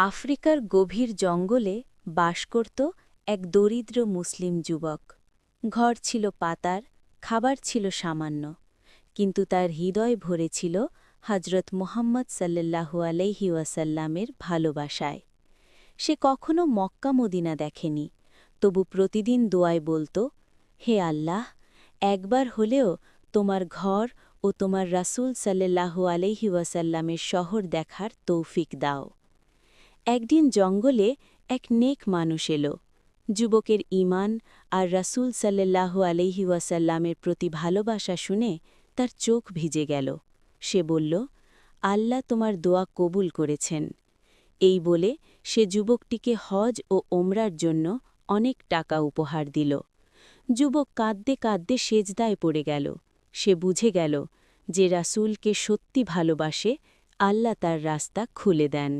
আফ্রিকার গভীর জঙ্গলে বাস করত এক দরিদ্র মুসলিম যুবক। ঘর ছিল পাতার, খাবার ছিল সামান্য, কিন্তু তার হৃদয় ভরে ছিল হজরত মুহাম্মদ সাল্লাল্লাহু আলাইহি ওয়াসাল্লামের ভালোবাসায়। সে কখনো মক্কা মদিনা দেখেনি, তবু প্রতিদিন দোয়ায় বলত, হে আল্লাহ, একবার হলেও তোমার ঘর ও তোমার রাসূল সাল্লাল্লাহু আলাইহি ওয়াসাল্লামের শহর দেখার তৌফিক দাও। একদিন জঙ্গলে এক নেক মানুষ এল। যুবকের ঈমান আর রাসূল সাল্লাল্লাহু আলাইহি ওয়াসাল্লামের প্রতি ভালোবাসা শুনে তার চোখ ভিজে গেল। সে বলল, আল্লাহ তোমার দোয়া কবুল করেছেন। এই বলে সে যুবকটিকে হজ ও ওমরার জন্য অনেক টাকা উপহার দিল। যুবক কাঁদতে কাঁদতে সেজদায় পড়ে গেল। সে বুঝে গেল যে রাসূলকে সত্যি ভালোবাসে, আল্লাহ তার রাস্তা খুলে দেন।